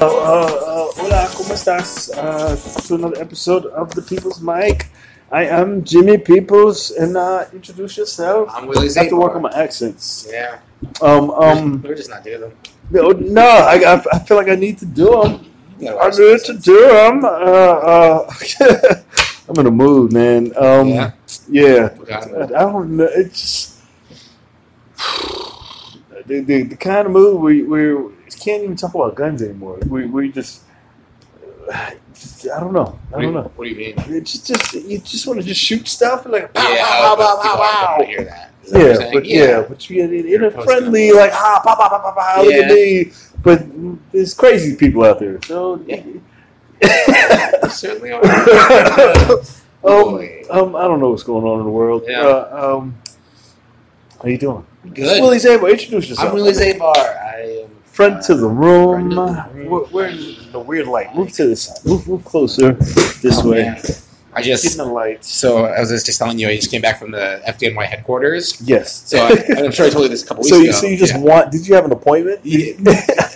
Hola, ¿cómo estás? To another episode of The People's Mic. I am Jimmy Peoples, and introduce yourself. I'm Willie. I have to work on my accents. Yeah. We're just not doing them. No, I feel like I need to do them. I need to do them. I'm in a mood, man. Yeah. I don't know. It's just the kind of mood we can't even talk about guns anymore. We just I don't know. What do you mean? It's just you just want to just shoot stuff and like pow, pow, pow, pow, pow. I hear that. But you in a friendly like pow, pow, pow, pow, pow, look at me. But there's crazy people out there. So there certainly are. I don't know what's going on in the world. Yeah. How you doing? Good. Willie Zabar, introduce yourself. I'm Willie Zabar. I am friend to the room. We're in the weird light. Move to this side. Move closer this way. Man. I just get in the light. So I was just telling you, I just came back from the FDNY headquarters. Yes. So I'm sure I told you this a couple weeks ago. So you just want? Did you have an appointment? Yeah.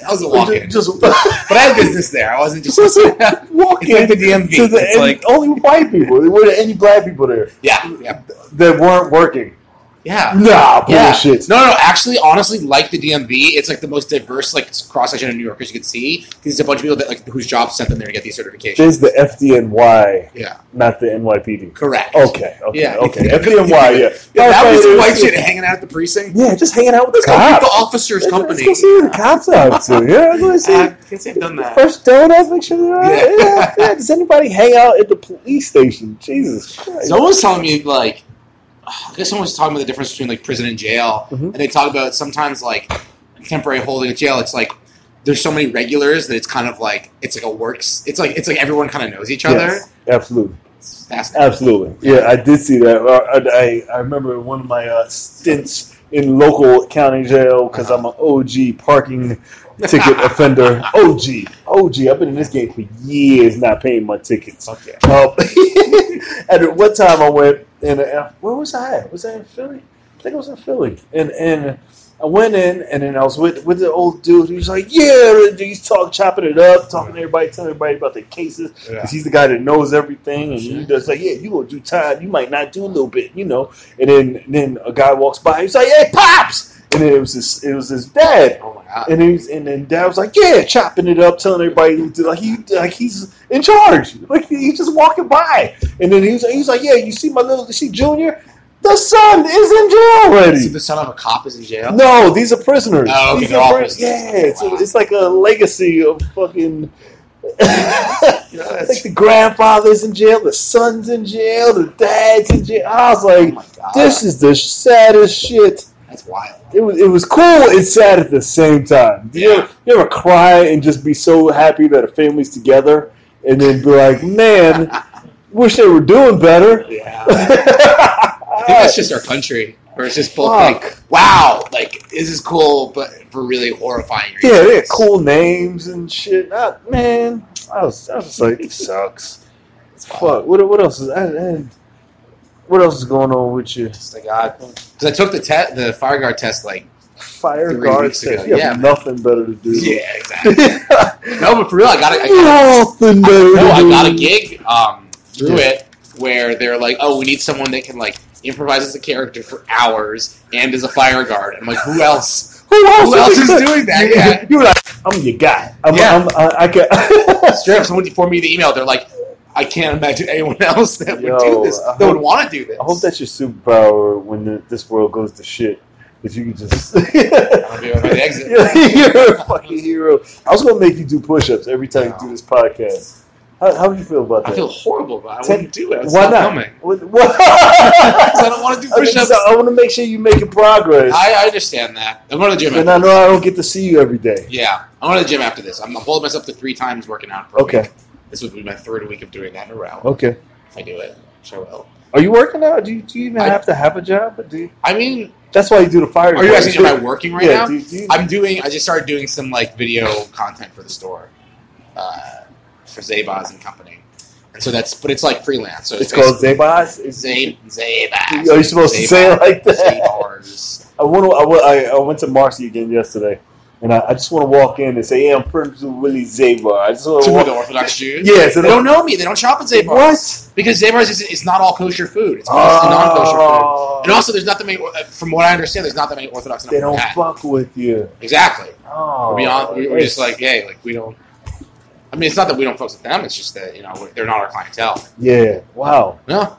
I was a walk-in. But I had business there. I wasn't just walking like the DMV. It's like only white people. There weren't any black people there. Yeah. That weren't working. Yeah. Nah, bullshit. No. Actually, honestly, like the DMV, it's like the most diverse cross section of New Yorkers you could see. Because it's a bunch of people that whose jobs sent them there to get these certifications. There's the FDNY. Yeah. Not the NYPD. Correct. Okay. Yeah. FDNY. Yeah. That was some white shit hanging out at the precinct. Yeah, just hanging out with the cops. cops. The officers' company. Let's go see what the cops are up to. Yeah, I'm going to see. I can't say I've done that. First donuts, make sure they're all right. Yeah. Does anybody hang out at the police station? Jesus Christ. Someone was telling me, like, I guess someone was talking about the difference between, like, prison and jail. Mm-hmm. And they talk about sometimes, like, temporary holding at jail. It's like there's so many regulars that it's kind of like it's like a works. It's like everyone kind of knows each other. Yes, absolutely. It's fascinating. Absolutely. Yeah, I did see that. I remember one of my stints in local county jail because I'm an OG parking ticket offender. OG. I've been in this game for years, not paying my tickets. Okay. And at one time I went, and where was I at? Was I in Philly? I think I was in Philly. And I went in, and then I was with the old dude. He was like, yeah, he's chopping it up, talking to everybody, telling everybody about their cases. Because he's the guy that knows everything. And he does like, yeah, you going to do time. You might not do a little bit, you know. And then a guy walks by. He's like, hey, Pops! And then it was his dad. Oh my God. And then Dad was like, yeah, chopping it up, telling everybody like he's in charge. Like he's just walking by. And then he's like, yeah, you see Junior? The son is in jail already. So the son of a cop is in jail? No, these are prisoners. Oh, okay, they're all prisoners. Yeah, wow. It's like a legacy of fucking. Like the grandfather's in jail, the son's in jail, the dad's in jail. I was like, this is the saddest shit. That's wild. It was cool and sad at the same time. You ever cry and just be so happy that a family's together, and then be like, man, wish they were doing better. Yeah. I think that's just our country, where it's just both like, wow, like this is cool, but for really horrifying reasons. Yeah, they had cool names and shit. Man, I was just like, it sucks. Fuck. What else is? What else is going on with you? Just like God, because I took the fire guard test like fire guard test. You have nothing better to do. Yeah, exactly. No, but for real, I got a gig through it where they're like, oh, we need someone that can like improvise as a character for hours and as a fire guard. I'm like, who else? Who else is doing that? Yeah, you're like, I'm your guy. I can. Straight up, someone forwarded me the email. They're like, I can't imagine anyone else that would do this. That would want to do this. I hope that's your superpower when this world goes to shit. That you can just. I'll be on my exit. You're a fucking hero. I was gonna make you do push-ups every time you do this podcast. How do you feel about that? I feel horrible, but I wouldn't do it. Why not? What? I don't want to do push-ups. I want to make sure you're making progress. I understand that. I'm going to the gym. And I know I don't get to see you every day. Yeah, I'm going to the gym after this. I'm holding myself to 3 times working out per week. This would be my 3rd week of doing that in a row. Okay. If I do it, sure will. Are you working out? Do you even have to have a job? I mean, that's why you do the fire. Are you asking, am I working right now? I just started doing some like video content for the store, for Zabar's and company. And so but it's like freelance. So it's called Zabars? Zabars. Are you supposed to say it like that? Zabars. I went to Marcy again yesterday, and I just want to walk in and say, "Yeah, I'm friends with Willie Zabar." I just want to walk. The Orthodox Jews? Yeah. So they don't know me. They don't shop at Zabars. What? Because Zabars is not all kosher food. It's mostly non-kosher food. And also, there's not that many, from what I understand, there's not that many Orthodox in They don't fuck with you. Exactly. Oh. We're just like, hey, like, we don't... I mean, it's not that we don't fuck with them. It's just that, they're not our clientele. Yeah. Wow. No.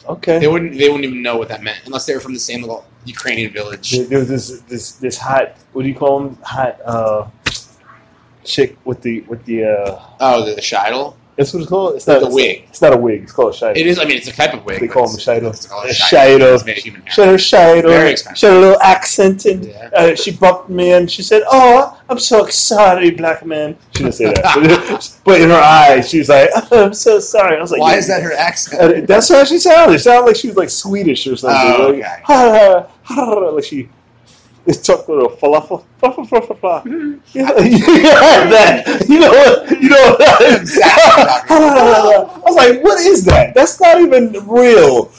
Okay. They wouldn't even know what that meant unless they were from the same little Ukrainian village. There was this hot, what do you call them? Hot chick with the the shidel. That's what it's called. It's not a wig. It's not a wig. It's called a shidel. It is. I mean, it's a type of wig. They call them a shidel. It's called a shidel. Shidel. Very expensive. She had a little accent, and she bumped me, and she said, "Oh, I'm so sorry, black man." She didn't say that, but in her eyes, she was like, "I'm so sorry." I was like, "Why is that her accent?" That's how she sounded. It sounded like she was like Swedish or something. Oh, okay. Like she. It's talk little falafel. That. You know what that is. I was like, what is that? That's not even real.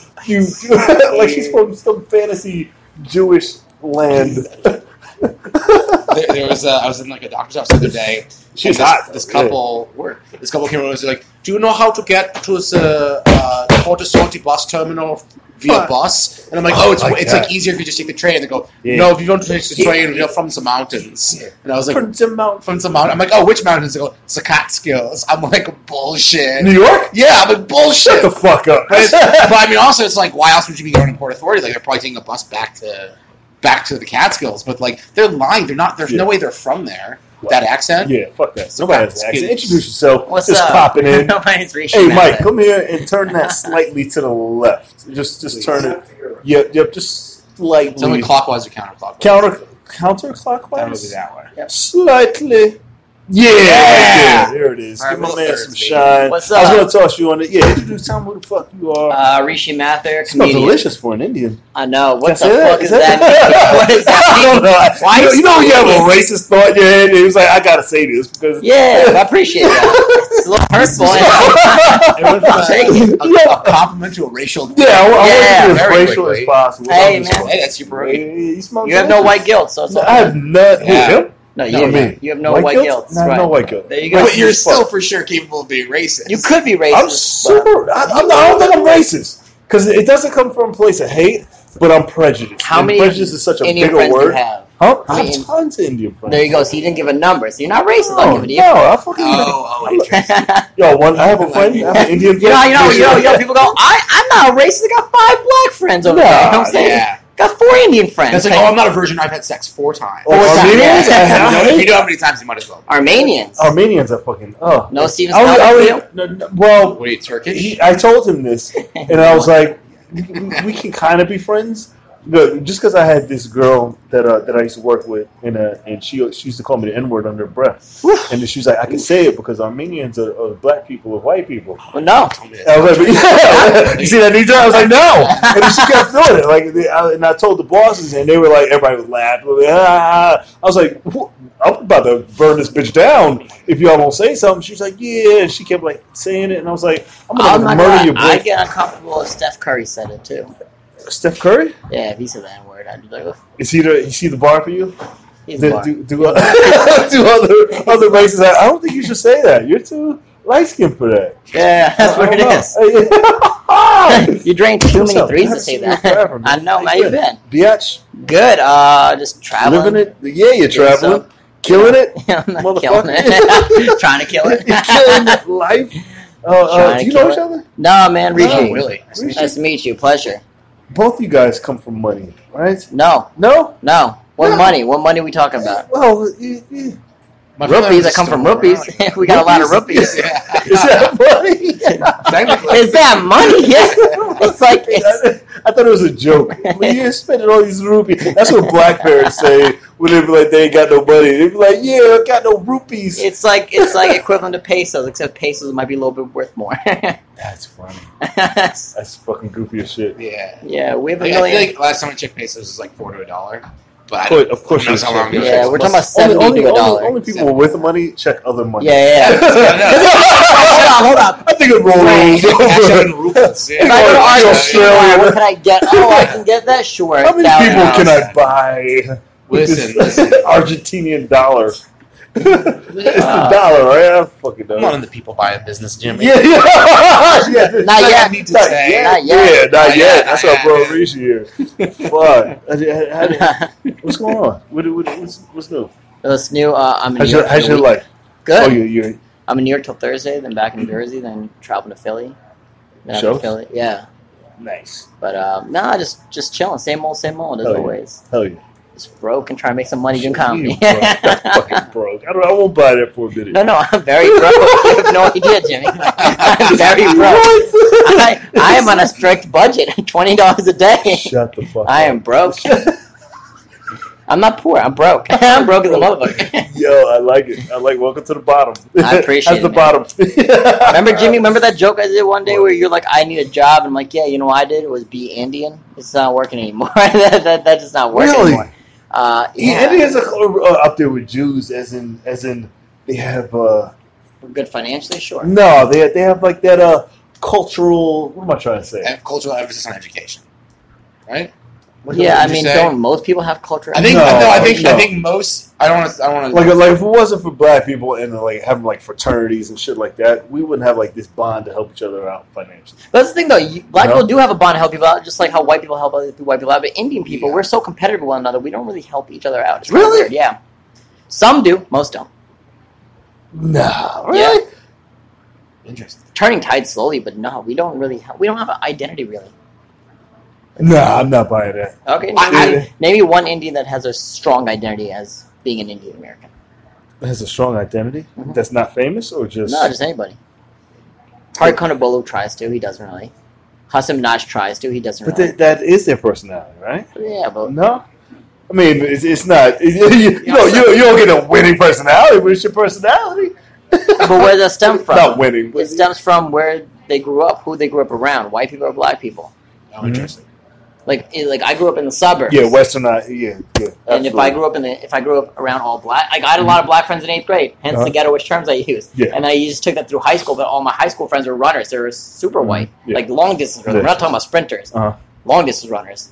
Like she's from some fantasy Jewish land. There was I was in like a doctor's office the other day. She's hot. This couple came over and was like, "Do you know how to get to the Port Authority bus terminal via bus?" And I'm like, "Oh, it's like easier if you just take the train." And they go, "No, if you don't take the train, you're from the mountains." And I was like, "From the mountains." I'm like, "Oh, which mountains?" They go, "It's the Catskills." I'm like, "Bullshit." New York? Yeah, I'm like, "Bullshit." Shut the fuck up. But I mean, also, it's like, why else would you be going to Port Authority? Like, they're probably taking a bus back to the Catskills, but like they're lying. They're not. There's no way they're from there. What? That accent? Yeah, fuck that. Nobody has an accent. Introduce yourself. What's just up? Popping in. Nobody's Rishi. Hey, Mike, come here and turn that slightly to the left. Just turn it. Yep, just slightly. Tell me clockwise or counterclockwise. Counterclockwise. That would be that way. Yep. Slightly. Yeah. There it is. Give my man some shine. What's up? I was going to toss you on it. Yeah, introduce. Tell me who the fuck you are. Rishi Mathur, Smells comedian. delicious for an Indian. I know. What Can the I fuck say is that? What is that? I don't know. Why you know you have a racist thought in your head, and he was like, "I gotta say this because." Yeah, I appreciate that. It's a little hurtful. A compliment to a racial. Yeah, I want to be as very racial quickly. as possible. Hey, man. Hey, that's super. You have no white guilt, so it's all I have none. Yeah. No, you have no white guilt. No, no white guilt. There you go. But you're still for sure capable of being racist. You could be racist. I'm super. I don't think I'm racist because it doesn't come from a place of hate, but I'm prejudiced. How many prejudice is such a Indian bigger friends word. do you have? Huh? I have tons of Indian friends. There you go. So you didn't give a number. So you're not racist. I'll give it to you. No, I fucking. I have a friend. I have an Indian friend. You know, people go, I'm not a racist. I got 5 black friends over there. You know what I'm saying? Yeah. Got 4 Indian friends. That's like, I'm not a virgin. I've had sex 4 times. Armenians? If you know how many times, you might as well. Armenians Armenians are fucking. No Steven Spielberg. Well, what are you, Turkish? I told him this, and I was like, we can kind of be friends. Just because I had this girl that I used to work with, and she used to call me the N-word under her breath, and then she was like, I can say it because Armenians are black people with white people. Well, no. I was like, you see that knee drop? I was like, no, and then she kept doing it. And I told the bosses, and they were like, everybody was laughing. I was like, I'm about to burn this bitch down if y'all won't say something. She was like, yeah, and she kept like saying it, and I was like, I'm gonna murder your bitch. I get uncomfortable if Steph Curry said it too. Steph Curry? Yeah, if he said the N-word, I'd be like, oh. Is he the bar for you? He's the bar. Do other races? I don't think you should say that. You're too light skinned for that. Yeah, that's what it is. You drank too many threes to say that. Forever, I know. How you been? Biatch? Good. Just traveling. Living it? Yeah, you're traveling. Killing it? I'm not killing it. Trying to kill it. You're killing life. Do you know each other? No, man. Rishi. Oh, Willie. Nice to meet you. Pleasure. Both of you guys come from money, right? No. No? No. What money? What money we talking about? Well, Rupees. I come from rupees. We got a lot of rupees. Is that money? Is that money? Yeah. It's like I thought it was a joke. Well, you're spending all these rupees. That's what black parents say when they be like they ain't got no money. They be like, yeah, I got no rupees. It's like equivalent to pesos, except pesos might be a little bit worth more. That's funny. That's fucking goofy as shit. Yeah. Yeah, we have a I million. feel like last time I checked pesos was like $4 to $1. But of course, who knows how long. Yeah, we're talking about $70 only people with money check other money. Yeah. Hold on. I think it rolls over. If I go to Australia, what can I get? Oh, I can get that. Sure. How many people can I buy? Listen. Argentinian dollar. It's the dollar, right? I fucking know. I'm not in the people buying business, Jimmy. Yeah. Not yet. Not yet. Yeah, not yet. That's Not our bro yet. Rishi here. Fuck. What's going on? What's new? What's new? I'm in New How's York. your life? Good. Oh, you're I'm in New York till Thursday, then back in New Jersey, then traveling to Philly. Then I'm in Shows? Philly. Yeah. nice. But just chilling. Same old as Hell yeah. always. Hell yeah. Just broke and trying to make some money doing comedy. Fucking broke. I won't buy that for a minute. No, I'm very broke. You have no idea, Jimmy. I'm very broke. I am on a strict budget, $20 a day. Shut the fuck up. I am broke. I'm not poor. I'm broke. I'm broke as a motherfucker. Yo, I like it. I like welcome to the bottom. I appreciate That's the it, bottom. Remember, Jimmy? Remember that joke I did one day where you're like, "I need a job," and I'm like, "Yeah, you know what I did? It was be Indian. It's not working anymore. That's just not working anymore." Yeah, Indians are up there with Jews, as in they have. We're good financially, sure. No, they have like that cultural. What am I trying to say? And cultural emphasis on education, right? Yeah, I mean, don't most people have culture? I think No, I no. think most. I don't want to. Like if it wasn't for black people and like having like fraternities and shit like that, we wouldn't have like this bond to help each other out financially. That's the thing, though. Black people do have a bond to help people out, just like how white people help other white people out. But Indian people, we're so competitive with one another, we don't really help each other out. It's Really? weird, yeah. Some do, most don't. No, really? Yeah. Interesting. Turning tide slowly, but no, we don't really. We don't have an identity really. No, I'm not buying that. Okay, maybe one Indian that has a strong identity as being an Indian American. Has a strong identity that's not famous, or just No, just anybody. Hari Kondabolu tries to. He doesn't really. Hassan Minaj tries to. He doesn't But really. that is their personality, right? Yeah, but No, I mean it's not. You don't get a winning personality, but it's your personality. but where does that stem from? Not winning. It stems from where they grew up, who they grew up around, white people or black people. Oh, interesting. Like I grew up in the suburbs. Yeah, westernized. Yeah. And if I grew up around all black, like I had a lot of black friends in 8th grade, hence the ghettoish terms I used. Yeah. And I just took that through high school, but all my high school friends were runners. They were super white, Yeah. like long distance runners. We're not talking about sprinters. Long distance runners.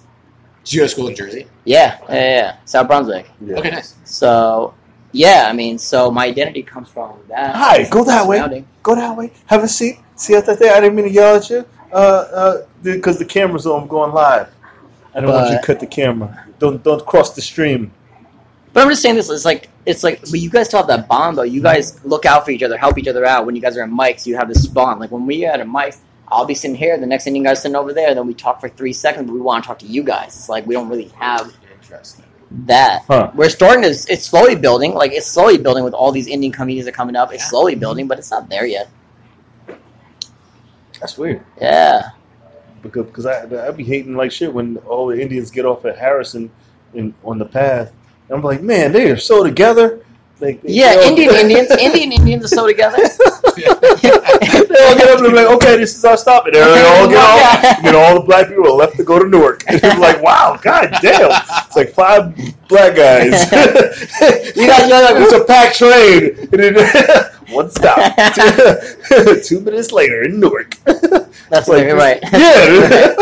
Did you go to school in Jersey? Yeah. South Brunswick. Yeah. Okay, nice. So yeah, I mean, so my identity comes from that. Hi, go that way. surrounding. Go that way. Have a seat. See out there? I didn't mean to yell at you. Because the camera's on. I'm going live. I don't want you to cut the camera. Don't cross the stream. But I'm just saying this. It's like, but you guys still have that bond though. You guys look out for each other, help each other out. When you guys are at mics, you have this bond. Like when we are at a mic, I'll be sitting here, the next thing you guys sitting over there. Then we talk for 3 seconds, but we want to talk to you guys. It's like we don't really have Interesting. that. Huh. We're starting to. It's slowly building. Like it's slowly building with all these Indian comedians that are coming up. It's slowly building, but it's not there yet. That's weird. Yeah. Because I be hating like shit when all the Indians get off at Harrison on the path. And I'm like, man, they are so together. Like, Indian Indians are so together. They all get up and be like, okay, this is our stop. And they all get off. And then all the black people are left to go to Newark. And it's like, wow, god damn. It's like 5 black guys. You guys know that It's a packed train. And then one stop. 2 minutes later in Newark. That's like, you're right. Yeah.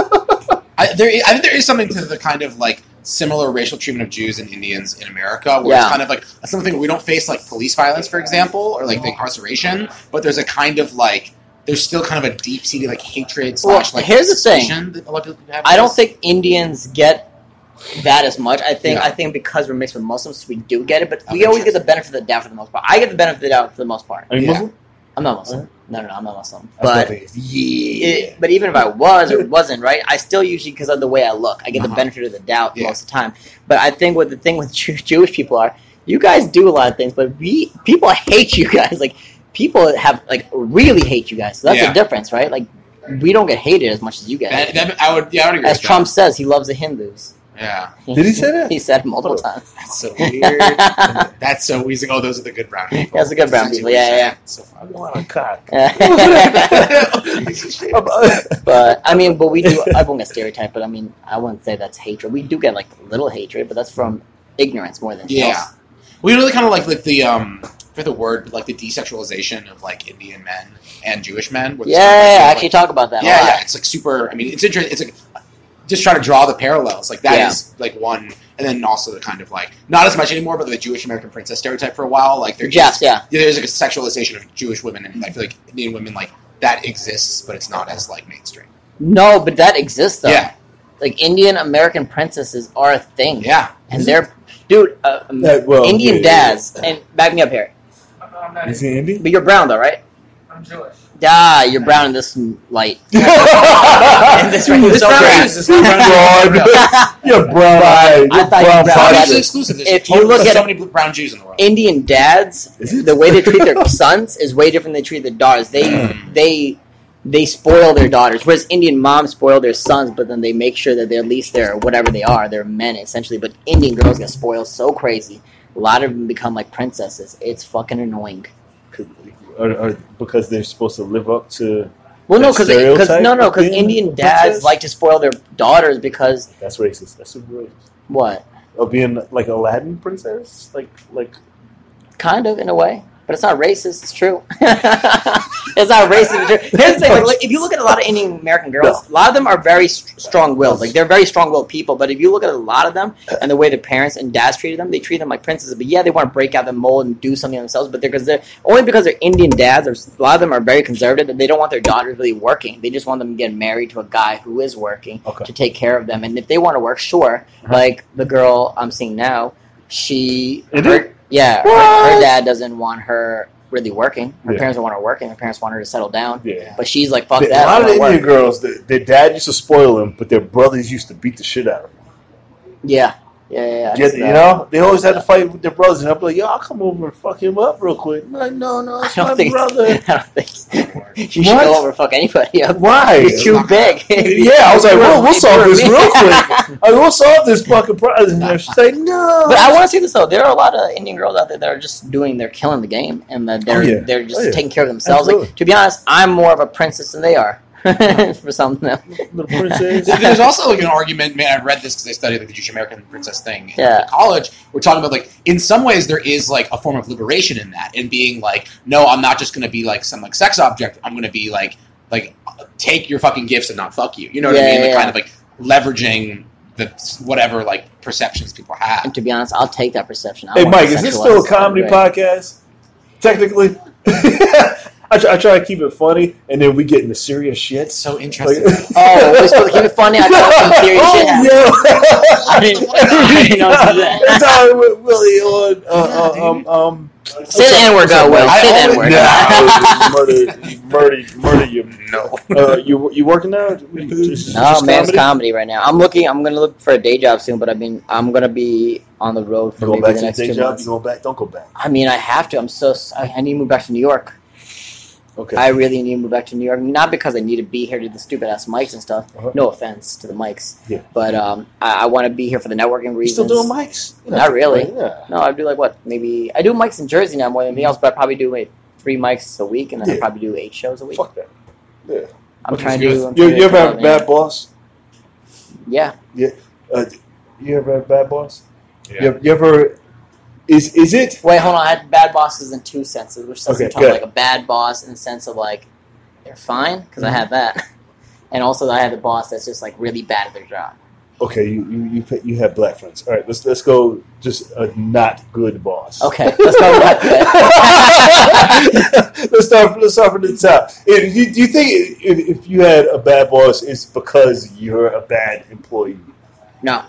I think there is something to the kind of like similar racial treatment of Jews and Indians in America, where it's kind of like something we don't face like police violence, for example, or like the incarceration, but there's a kind of like there's still kind of a deep seated like hatred slash like here's the thing. that a lot of people have. I don't think Indians get that as much. I think because we're mixed with Muslims, we do get it, but we always get the benefit of the doubt for the most part. I get the benefit of the doubt for the most part. Are you Muslim? I'm not Muslim. No, I'm not Muslim. But But even if I was or wasn't, right, I still usually, because of the way I look, I get the benefit of the doubt most of the time. But I think what the thing with Jewish people are, you guys do a lot of things, but people hate you guys. Like, people have, like, really hate you guys. So that's the difference, right? Like, we don't get hated as much as you guys. I would agree as with Trump that. says, he loves the Hindus. Yeah. Did he say that? He said it multiple times. That's so weird. That's so weird. Oh, those are the good brown people. That's the good brown people. Yeah. So fun. What a cock. But I won't get stereotyped, but I mean, I wouldn't say that's hatred. We do get like a little hatred, but that's from ignorance more than anything else. We really kind of like the for the word, like the desexualization of like Indian men and Jewish men. Yeah, actually talk about that. Yeah, it's like super. I mean, it's interesting. It's like just trying to draw the parallels. Like that is like one, and then also the kind of like not as much anymore, but the Jewish American princess stereotype for a while. Like there's there's like a sexualization of Jewish women, and I feel like Indian women like that exists, but it's not as like mainstream. No, but that exists though. Yeah, like Indian American princesses are a thing. Yeah, and they're Indian dads. And back me up here. Is he Indian? But you're brown though, right? I'm Jewish. Yeah, you're brown in this light. And this ring is so brown. You're brown. I thought you were brown. It's exclusive. If you look at so many brown Jews in the world, Indian dads, the way they treat their sons is way different than they treat their daughters. They spoil their daughters, whereas Indian moms spoil their sons, but then they make sure that they're at least they're whatever they are, they're men essentially. But Indian girls get spoiled so crazy. A lot of them become like princesses. It's fucking annoying. Because they're supposed to live up to. Well, no, because Indian dads like to spoil their daughters because that's racist. That's super racist. What? Of being like Aladdin princess, like. Kind of in a way. But it's not racist. It's true. It's not racist. It's true. Here's the thing: like, if you look at a lot of Indian American girls, a lot of them are very strong-willed. Like they're very strong-willed people. But if you look at a lot of them and the way their parents and dads treated them, they treat them like princesses. But yeah, they want to break out the mold and do something themselves. But because they're Indian dads, a lot of them are very conservative, and they don't want their daughters really working. They just want them to get married to a guy who is working to take care of them. And if they want to work, sure. Like the girl I'm seeing now, her dad doesn't want her really working. Her parents don't want her working. Her parents want her to settle down. Yeah. But she's like, fuck that. A lot of the Indian girls, their dad used to spoil them, but their brothers used to beat the shit out of them. Yeah. You know, they always had to fight with their brothers, and I'd be like, yo, I'll come over and fuck him up real quick. I'm like, no, it's my brother. I don't think you should go over and fuck anybody up. Why? He's too big. I was like, we'll solve this real quick. We'll solve this fucking problem. And she's like, no. But I want to see this, though. There are a lot of Indian girls out there that are just they're killing the game, and that they're just taking care of themselves. Like, to be honest, I'm more of a princess than they are. For some of them. There's also like an argument, man, I read this because I studied like the Jewish American princess thing in college. We're talking about like, in some ways there is like a form of liberation in that, in being like, no, I'm not just going to be like some like sex object, I'm going to be like take your fucking gifts and not fuck you. You know what I mean? Kind of like leveraging the whatever like perceptions people have. And to be honest, I'll take that perception. Hey Mike, is this still a comedy podcast? Technically? I try to keep it funny, and then we get into serious shit. So interesting. We're supposed to keep it funny? I thought some serious shit happened. I didn't know that. That's how I went Willie on. Say the N-word, Will. Say the N-word. Murder you. No. You working now? No, man, it's comedy right now. I'm gonna look for a day job soon, but I'm gonna be on the road for maybe the next 2 months. You going back? Don't go back. I mean, I have to. I need to move back to New York. Okay. I really need to move back to New York. Not because I need to be here to do the stupid ass mics and stuff. Uh-huh. No offense to the mics. Yeah. But I want to be here for the networking reasons. You still doing mics? Not really. Yeah. No, I do like what? Maybe I do mics in Jersey now more than anything else. But I probably do 3 mics a week, and then I probably do 8 shows a week. Fuck that. Yeah. I'm trying to. You ever have a bad boss? Yeah. Yeah. You ever have a bad boss? Yeah. You ever? Is it? Wait, hold on. I had bad bosses in 2 senses. Which sense I'm talking like a bad boss in the sense of like they're fine because I have that, and also I have the boss that's just like really bad at their job. Okay, you have black friends. All right, let's go. Just a not good boss. Okay, let's go. Let's start from the top. Do you think if you had a bad boss, it's because you're a bad employee? No,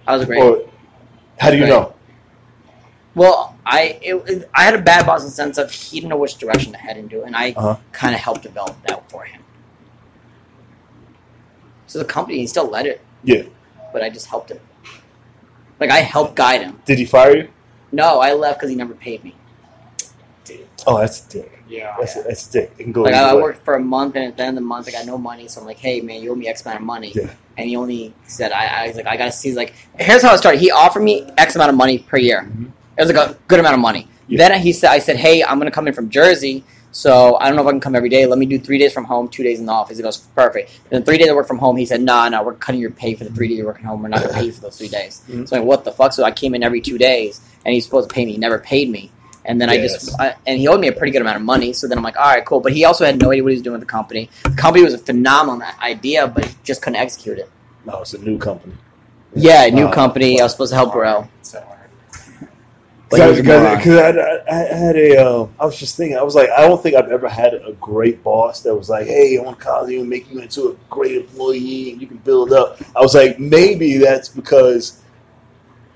I was great. Or how do you know? Well, I had a bad boss in the sense of he didn't know which direction to head into, and I kind of helped develop that for him. So the company, he still led it. Yeah. But I just helped him. Like, I helped guide him. Did he fire you? No, I left because he never paid me. Oh, that's a dick. Yeah. That's a dick. It can go I worked for a month, and at the end of the month, I got no money, so I'm like, hey, man, you owe me X amount of money. Yeah. And he only said, I was like, I got to see, like, here's how it started. He offered me X amount of money per year. Mm-hmm. It was like a good amount of money. Yeah. Then I said, hey, I'm going to come in from Jersey, So I don't know if I can come every day. Let me do 3 days from home, 2 days in the office. He goes, perfect. And then 3 days I work from home. He said, no, we're cutting your pay for the 3 days you're working home. We're not going to pay you for those 3 days. Mm-hmm. So I'm like, what the fuck? So I came in every 2 days, and he's supposed to pay me. He never paid me. And then and he owed me a pretty good amount of money. So then I'm like, all right, cool. But he also had no idea what he was doing with the company. The company was a phenomenal idea, but he just couldn't execute it. No, it's a new company. Yeah, new company. I was supposed to help grow. Because I was just thinking, I was like, I don't think I've ever had a great boss that was like, hey, I want to call you and make you into a great employee and you can build up. I was like, maybe that's because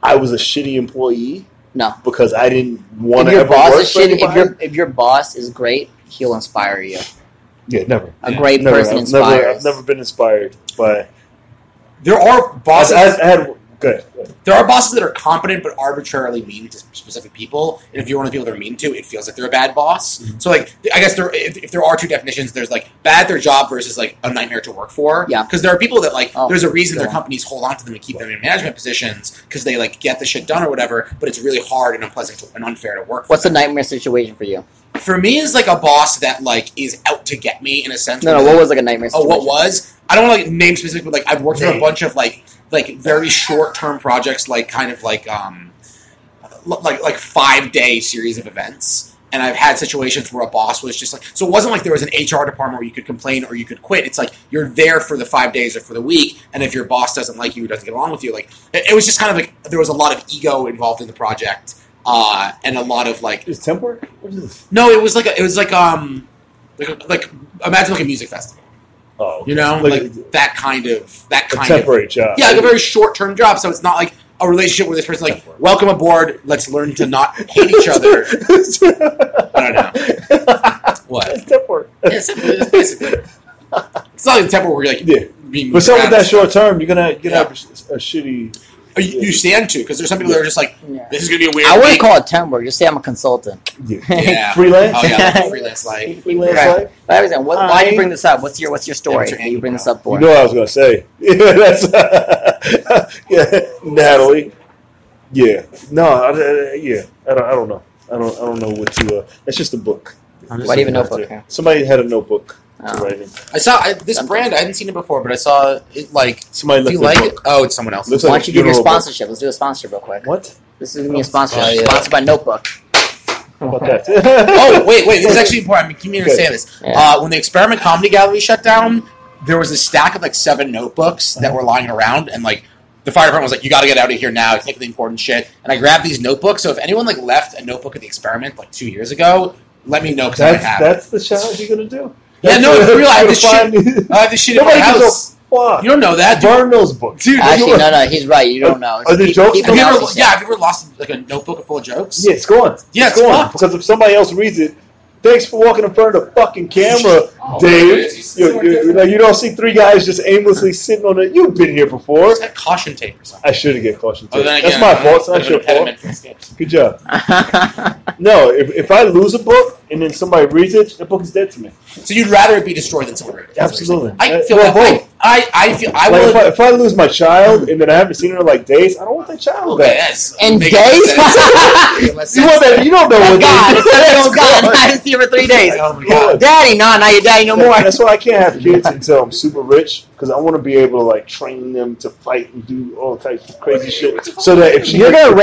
I was a shitty employee. No, because I didn't want to. If your boss is shitty, if your boss is great, he'll inspire you. Yeah, never. A great person inspires. I've never been inspired by. There are bosses. Good. There are bosses that are competent but arbitrarily mean to specific people, and if you're one of the people they're mean to, it feels like they're a bad boss. Mm-hmm. So, like, I guess if there are two definitions, there's like bad at their job versus like a nightmare to work for. Yeah. Because there are people that like there's a reason their companies hold on to them and keep them in management positions because they like get the shit done or whatever, but it's really hard and unpleasant and unfair to work for. What's a nightmare situation for you? For me, is like a boss that like is out to get me in a sense. No, what was like a nightmare situation? Oh, what was? I don't want to like name specific, but like I've worked on a bunch of like very short-term projects, like kind of like 5-day series of events. And I've had situations where a boss was just like, so it wasn't like there was an HR department where you could complain or you could quit. It's like you're there for the 5 days or for the week, and if your boss doesn't like you or doesn't get along with you, like it was just kind of like there was a lot of ego involved in the project, and a lot of like. Is temp work? What is this? No, it was like imagine like a music festival. Oh, you know, like that kind of temporary job. Yeah, like a very short-term job. So it's not like a relationship where this person like, welcome aboard. Let's learn to not hate each other. I don't know what. It's temp work. Yeah, it's basically. It's not like temp work where you're like being. But something that short term, you're gonna have a shitty. You stand to because there's some people that are just like, this is gonna be a weird. I wouldn't call it temp work. Just say I'm a consultant. Yeah. Freelance. Oh yeah, freelance life. Life. But why do you bring this up? What's your story? That you bring this up for? You know what I was gonna say. Yeah, that's Natalie. Yeah. No. I don't know. I don't know what to. It's just a book. Why do you have a notebook here? Somebody had a notebook. I saw this brand. I hadn't seen it before, but I saw it like. Somebody do you like it? Oh, it's someone else. Why don't you give your sponsorship? Let's do a sponsorship real quick. What? This is me a sponsorship. Sponsored by Notebook. How about that? Oh, wait. This is actually important. Keep me understand this. Yeah. When the Experiment Comedy Gallery shut down, there was a stack of like 7 notebooks that were lying around, and like the fire department was like, "You got to get out of here now. Take the important shit." And I grabbed these notebooks. So if anyone like left a notebook at the Experiment like 2 years ago, let me know because I have. That's the challenge you're gonna do. Yeah, no, it's real. I have this shit in my house. You don't know that. Burn those books. Dude, actually, no, he's right. You don't know. Are there jokes? Have you ever lost like a notebook full of jokes? Yeah, it's gone. Yeah, it's gone. Because if somebody else reads it, thanks for walking in front of the fucking camera, Dave. You don't see 3 guys just aimlessly sitting on it. You've been here before. It's got caution tape or something. I should have get caution tape. Again, that's my fault. It's not your fault. Good job. No, if I lose a book and then somebody reads it, the book is dead to me. So you'd rather it be destroyed than someone read it? Absolutely. I feel that way. I feel I like would. If I lose my child and then I haven't seen her in like days, I don't want that child back. Yes. And days? You want that? You don't know what God, it's gone. I haven't seen her for 3 days. Oh my God. Daddy, not your daddy no more. That's why I can't have kids until I'm super rich, because I want to be able to like train them to fight and do all types of crazy shit. So that if you're gonna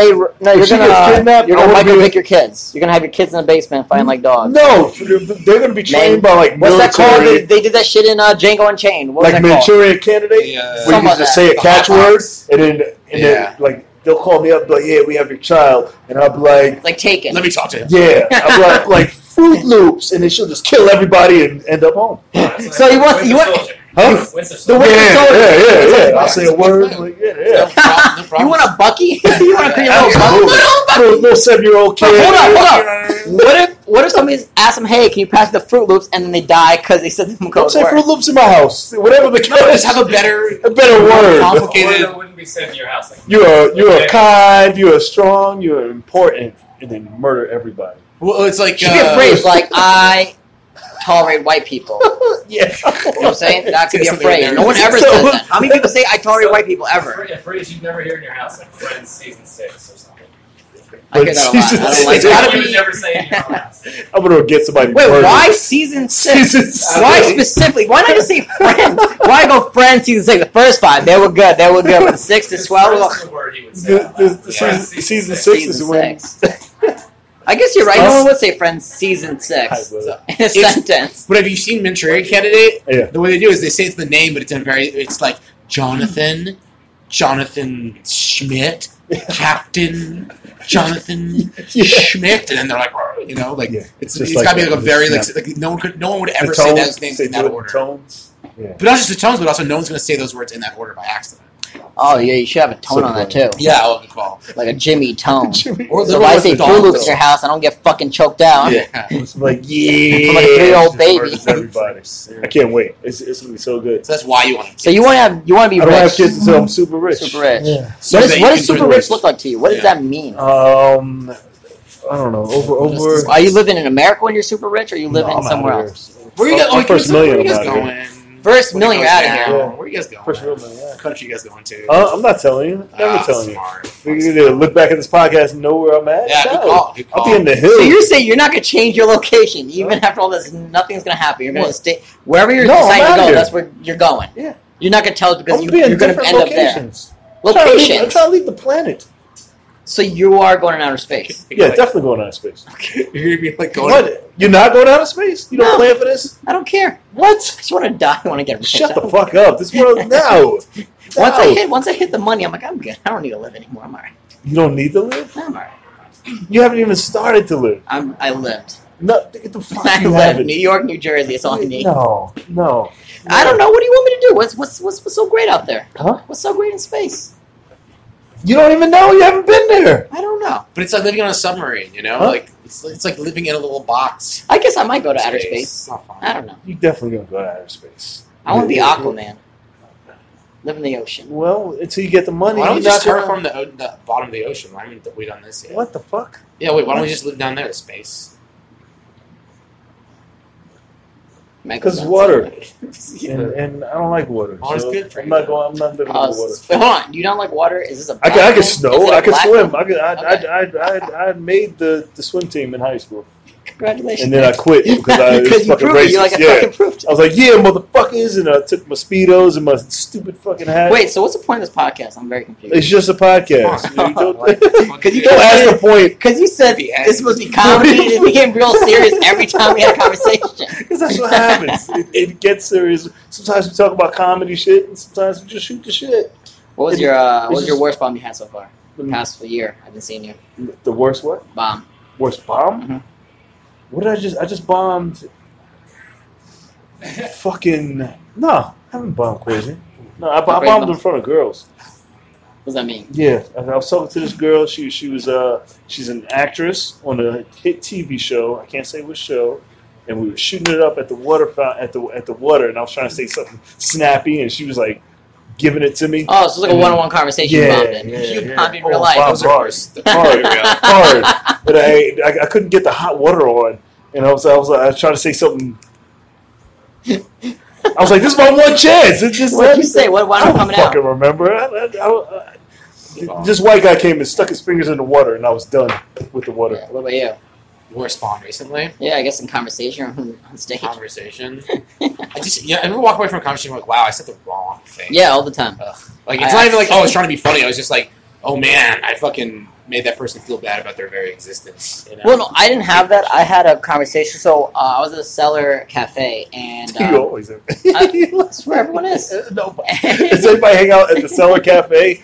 micro pick your kids. You're gonna have your kids in the basement fighting like dogs. No, they're gonna be trained by like what's military. That called? They did that shit in Django Unchained. What was like that Manchurian Candidate, where you can just say a catchword and then like they'll call me up and be like, yeah, we have your child, and I'll be like Taken. Let me talk to him. Yeah, I'll be like Fruit Loops, and then she'll just kill everybody and end up home. So you want? Huh? The Winter Soldier. Yeah. I'll say a word. Like, No problem. You want a Bucky? You want to create a little 7-year-old kid? Hold up. What if somebody asks them, hey, can you pass the Fruit Loops, and then they die because they said them go Don't say Fruit Loops in my house. Whatever the case. Just have a better word. Complicated. It wouldn't be said in your house. Like, you're kind, you're strong, you're important, and then murder everybody. Well, it's like should be a phrase like I tolerate white people. Yeah. You know what I'm saying? That could be a phrase. No one ever says that. How many people say I tolerate white people ever? A phrase you'd never hear in your house, like Friends season 6 or something. I hear that a lot. I don't like It's gotta that. be never say anything else. I'm gonna get somebody. Wait, murdered. why season 6? Season 6. Why specifically? Why not just say Friends? Why go Friends season 6? The first 5, they were good. But the 6 to 12, That's the word he would say. Season 6 is when. I guess you're right. No one would say Friends season 6 in a sentence. But have you seen Manchurian Candidate? Yeah. The way they do is they say it's the name, but it's like Jonathan Schmidt, Captain Jonathan Schmidt, and then they're like, it's gotta be like a very like no one would ever say those names in that order. Tones. Yeah. But not just the tones, but also no one's gonna say those words in that order by accident. Oh yeah, you should have a tone on that too. Yeah, I love the call. Like a Jimmy tone. Or So if I say Fruit Loops in your house, I don't get fucking choked out. Yeah. It's like, yeah. I'm like a 3-year-old baby. Everybody. I can't wait. It's gonna be so good. So that's why you want to. So you want to be I rich. don't have kids until I'm super rich. Super rich. Yeah. So What that does you super can- rich look like to you? What does that mean? I don't know. Over. Are you living in America when you're super rich, or are you living somewhere else? Where you My first million. Where you guys I'm out going? First million, you're out of here. Yeah. Where you guys going? First million. Yeah. What country you guys going to? I'm not telling you. Never telling Smart. you. You need to look back at this podcast and know where I'm at. Yeah, No. good call. Good call. I'll be in the hills. So you're saying you're not going to change your location, even after all this, nothing's going to happen. You're going to stay wherever you're No, I'm deciding to outta go. here. That's where you're going. Yeah. You're not going to tell us because I'm gonna be in you're going to different end locations. up there. I'm Locations. trying to leave the planet. So you are going in outer space. Yeah, definitely going out of space. You're gonna be like going. What? You're not going out of space? You don't No. plan for this? I don't care. What? I just want to die. I want to get rich. Shut the fuck up. This world now. Once I hit the money, I'm like, I'm good. I don't need to live anymore. I'm alright. You don't need to live? I'm alright. You haven't even started to live. I lived. No, get the fuck I you lived. haven't. New York, New Jersey. That's all I need. No. I don't know. What do you want me to do? What's so great out there? Huh? What's so great in space? You don't even know. You haven't been there. I don't know. But it's like living on a submarine, you know? Huh? Like it's like living in a little box. I guess I might go to outer space. It's not fun. I don't know. You're definitely going to go to outer space. I want to be Aquaman. Live in the ocean. Well, until you get the money. Why don't we you're just not gonna- terraform the bottom of the ocean? Why haven't we done this yet? What the fuck? Yeah, wait, why don't we just live down there in space? Because water. And I don't like water. Water's so good for I'm you. not going. I'm not living in the water. Hold on. You don't like water? Is this a I black can hole? snow. Is it a I can black swim. hole? I made the swim team in high school, Congratulations. and then I quit because I was because you fucking proved it. racist. You like a Yeah. fucking proved I was like, yeah, motherfuckers, and I took my Speedos and my stupid fucking hat. Wait, so what's the point of this podcast? I'm very confused. It's just a podcast. Because you Don't ask the point. Because you said this is supposed to be comedy, and it became real serious every time we had a conversation. Because that's what happens. It gets serious. Sometimes we talk about comedy shit, and sometimes we just shoot the shit. What was your just- worst bomb you had so far? The past year, I haven't seen you. The worst what? Bomb. Worst bomb? Mhm. What did I just bombed? Fucking no, I haven't bombed crazy. No, I bombed in front of girls. What does that mean? Yeah, I was talking to this girl. She was she's an actress on a hit TV show. I can't say which show. And we were shooting it up at the water fountain at the water, and I was trying to say something snappy, and she was like giving it to me. Oh, so it's like a one-on-one conversation you bombed in. Yeah, You bombed in real Oh, life. bomb Those are hard. worse. hard. But I couldn't get the hot water on, and I was trying to say something. I was like, "This is my one chance." It's just What did you say? What I wound up don't coming fucking out? remember. This white guy came and stuck his fingers in the water, and I was done with the water. Yeah, what about you? Worst bomb recently? Yeah, I guess in conversation or on stage. Conversation. I ever walk away from a conversation like, wow, I said the wrong thing. Yeah, all the time. Like, it's not even like, oh, I was trying to be funny. I was just like, oh man, I fucking made that person feel bad about their very existence. You know? Well, no, I didn't have that. I had a conversation. So I was at a cellar cafe, and You always have. that's where everyone is. Nobody. Does anybody hang out at the cellar cafe?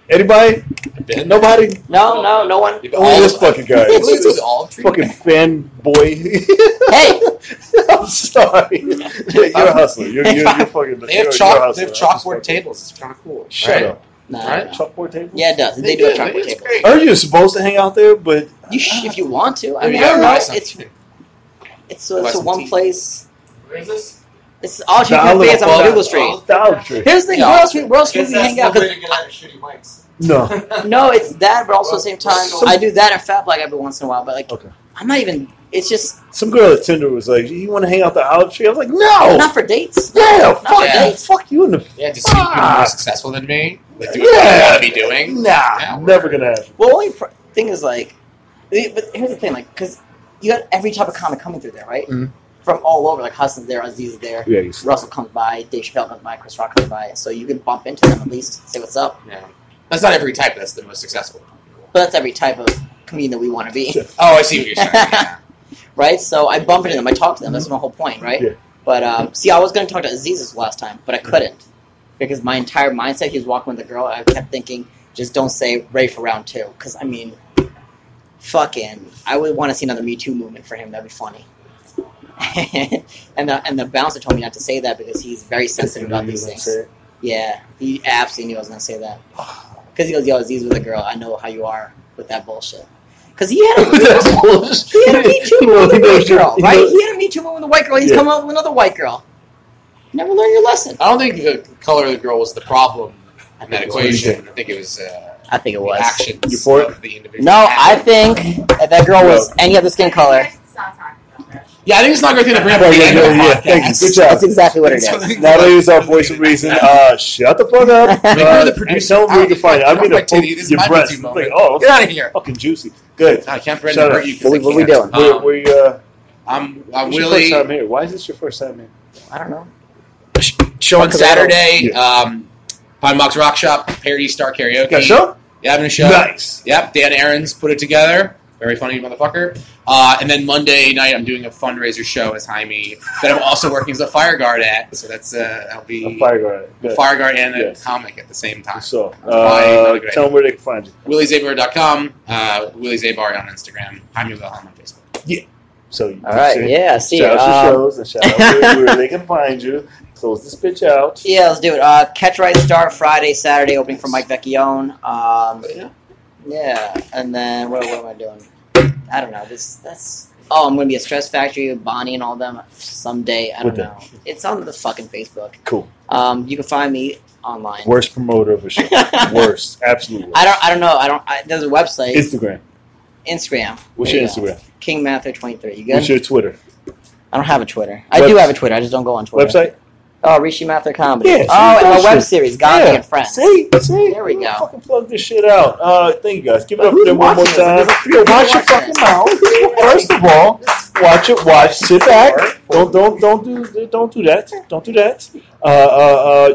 Anybody? Nobody? No one. Only this fucking guy. This is all Fucking fanboy. Hey, I'm sorry. You're a hustler. You're fucking. They have chalkboard tables. It's kind of cool. Shut right? up. no, Right? no. Chalkboard table? Yeah, it does. They do a chalkboard It's table. great. I heard you're supposed to hang out there, but If you want to. I mean, You I don't gotta know. buy It's something. it's Buy a some one tea. place. Where is this? It's all cheap Dollar cafes on Bar. Google Street. Dollar Tree. Here's the thing. Yeah. Where else would we hang out? 'Cause- to get out of shitty mics. No. no, it's that, but also at the same time, I do that and Fat Black every once in a while. But like, Okay. I'm not even. It's just Some girl at Tinder was like, "You want to hang out the Dollar Tree?" I was like, "No." not for dates. Yeah, Not fuck for yeah. dates. Fuck you in the. Yeah, to see you more successful than me. Like, doing what Yeah. you gotta be doing. Nah, Yeah, never gonna happen. Well, only thing is like, but here's the thing, like, because you got every type of comic coming through there, right? Mm-hmm. From all over, like Huston's there, Aziz is there, Russell comes by, Dave Chappelle comes by, Chris Rock comes by, so you can bump into them at least, say what's up. Yeah, that's not every type. That's the most successful. But that's every type of comedian that we want to be. Oh, I see what you're saying. Yeah. Right? So I bump into them, I talk to them. That's my whole point, right? Yeah. But see, I was going to talk to Aziz this last time, but I couldn't because my entire mindset, he was walking with a girl. I kept thinking, just don't say ready for round 2, because I mean, fucking, I would want to see another Me Too movement for him. That'd be funny. and the bouncer told me not to say that because he's very sensitive about these things. Yeah, he absolutely knew I was going to say that. Because he goes, yo, Aziz with a girl. I know how you are with that bullshit. Because he had a Me Too movement with a white girl, right? He had a Me Too movement with a white girl. He's coming out with another white girl. You never learn your lesson. I don't think the color of the girl was the problem in that equation. I think it was. I think it was. Actions you for it? of the individual. No, I think if that girl was any other skin color. Yeah, I think it's not a great thing to bring up at the end of the podcast. Thank you. Good job. That's exactly what it is. Natalie is our voice of reason. Shut the fuck up. The producer. Tell me where you can find it. I'm going to poke your breast. Like, oh, get out of here. Fucking juicy. Good. I can't hurt you. What are we doing? I'm First Willie. time here. Why is this your first time here? I don't know. Show on Saturday. Pine Box Rock Shop. Parody Star Karaoke. Got a show? Yeah, having a show. Nice. Yep. Dan Aarons put it together. Very funny motherfucker. And then Monday night, I'm doing a fundraiser show as Jaime that I'm also working as a fire guard at. So that's that'll be a fire guard. A fire guard and a comic at the same time. So tell them where they can find you. WillieZabar.com, Willie Zabar on Instagram, Jaime Wilhelm on Facebook. Yeah. So all right, yeah. See shout out your shows and shout out where they can find you. Close this bitch out. Yeah, let's do it. Catch Right Start Friday, Saturday, opening for Mike Vecchione. Yeah, and then what am I doing? I don't know. I'm going to be at Stress Factory with Bonnie and all them someday. I don't know. It's on the fucking Facebook. Cool. You can find me online. Worst promoter of a show. Worst. Absolutely worst. I don't know. There's a website. Instagram. What's your Instagram? King Mathur 23. You good? What's your Twitter? I don't have a Twitter. I do have a Twitter. I just don't go on Twitter. Website? Oh, Rishi Mathur Comedy. Yeah, and my web series, Gandhi and Friends. See? There we go. Fucking plug this shit out. Thank you guys. Give it up for them one more time. Watch your fucking mouth. First of all, watch. Sit back. Don't do that. Don't do that.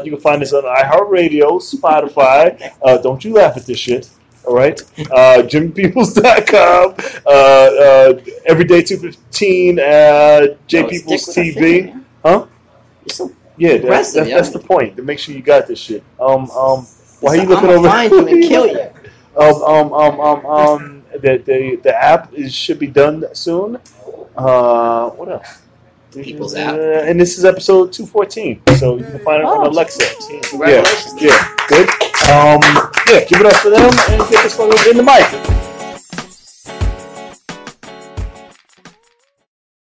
You can find us on iHeartRadio, Spotify. Don't you laugh at this shit. All right, JimmyPeoples.com, Everyday 215, J Peoples TV, huh? Yeah, that's the point. To make sure you got this shit. Why are you looking over? I'm going to kill you. The app should be done soon. What else? People's app. And this is episode 214, so you can find it on Alexa. Congratulations. Yeah, good. Give it up for them and get this one in the mic.